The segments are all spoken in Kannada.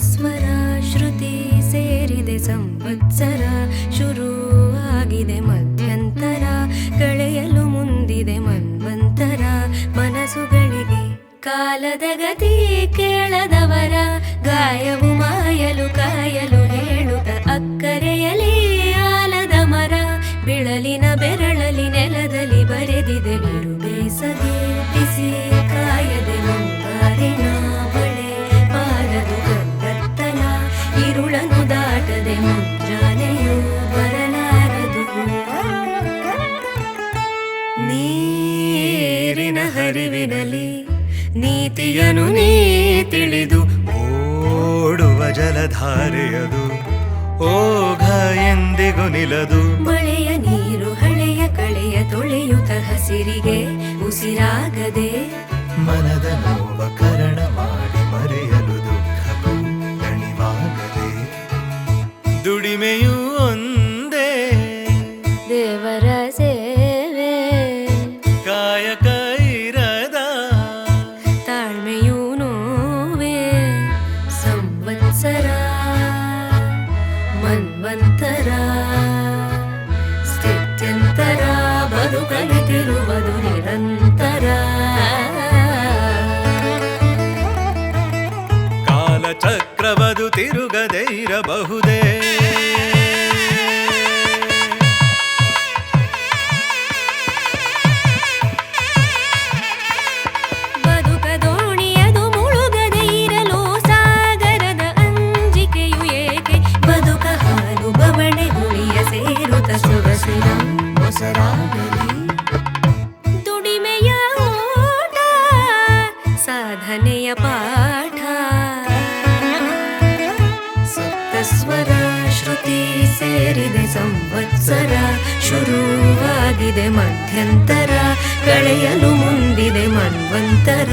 ಸ್ವರ ಶ್ರುತಿ ಸೇರಿದೆ ಸಂವತ್ಸರ, ಶುರು ಆಗಿದೆ ಮಧ್ಯಂತರ, ಕಳೆಯಲು ಮುಂದಿದೆ ಮನ್ವಂತರ. ಮನಸ್ಸುಗಳಿಗೆ ಕಾಲದ ಗತಿ ಕೇಳದವರ, ಗಾಯವು ಮಾಯಲು ಕಾಯಲು ಹೇಳುತ್ತ ಅಕ್ಕರೆಯಲಿ ಆಲದ ಮರ. ಬಿಳಲಿನ ಬೆರಳಲಿ ನೆಲದಲ್ಲಿ ಬರೆದಿದೆ ಬಿರು ಬೇಸಗೆ, ಬಿಸಿ ಕಾಯದೆ ಮುಂಗಾರಿನ ಬಳೆ ಬಾರದು ಕತ್ತಲ. ಇರುಳನು ದಾಟದೆ ಮುಂಜಾನೆಯೂ ಬರಲಾರದು. ನೀರಿನ ಹರಿವಿನಲ್ಲಿ ನೀತಿಯನು ನೀ ತಿಳಿದು ಓಡುವ ಜಲಧಾರೆಯದು, ಓಘ ಎಂದಿಗೂ ನಿಲದು. ಮಳೆಯ ನೀರು ಹಳೆಯ ಕಳೆಯ ತೊಳೆಯುತ್ತ ಹಸಿರಿಗೆ ಉಸಿರಾಗದೆ, ಮನದ ನೋವ ಕರಣ ಮಾಡಿ ಮರೆಯಲು ದುಃಖಕ್ಕೂ ದಣಿವಾಗದೆ. ದುಡಿಮೆಯೂ ಒಂದೇ ದೇವರ ಸೇವೆ, ಕಾಯಕ ಇರದ ತಾಳ್ಮೆಯೂ ನೋವೇ. ಸಂವತ್ಸರ ಮನ್ವಂತರ ಸ್ಥಿತ್ಯಂತರ, ಬದುಕಲಿತಿರುವುದು ನಿರಂತರ. ಕಾಲಚಕ್ರವದು ತಿರುಗದೇ ಇರಬಹುದೇ, ಬದುಕ ದೋಣಿಯದು ಮುಳುಗದೆ ಇರಲು ಸಾಗರದ ಅಂಜಿಕೆಯು ಏಕೆ. ಬದುಕ ಹಾಲು ಬವಣೆ ಗುಳಿಯ ಸೇರುತ್ತ ಸೊಗಸಿನ ಮೊಸರಾಗಲಿ. ದುಡಿಮೆಯ ಓಟ ಸಾಧನೆಯ ಪಾಠ, ಸಪ್ತಸ್ವರ ಶ್ರುತಿ ಸೇರಿದೆ ಸಂವತ್ಸರ, ಶುರುವಾಗಿದೆ ಮಧ್ಯಂತರ, ಕಳೆಯಲು ಮುಂದಿದೆ ಮನ್ವಂತರ.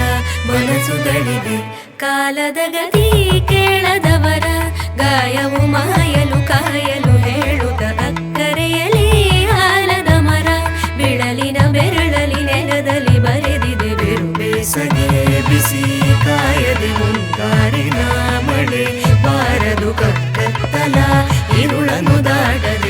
ಮನಸ್ಸುಗಳಿಗೆ ಕಾಲದ ಗತಿ ಕೇಳದವರ, ಗಾಯವು ಮಾಯಲು ಕಾಯಲು ಹೇಳುತ್ತ ಅಕ್ಕರೆಯಲಿ ಆಲದ ಮರ. ಬಿಳಲಿನ ಬೆರಳಲಿ ನೆಲದಲ್ಲಿ ಬರೆದಿದೆ ಬಿರು ಬೇಸಗೆ, ಬಿಸಿ ಕಾಯದೆ ಮುಂಗಾರಿನ ಮಳೆ ಬಾರದು ಕತ್ತಲ. ಇರುಳನು ದಾಟದೆ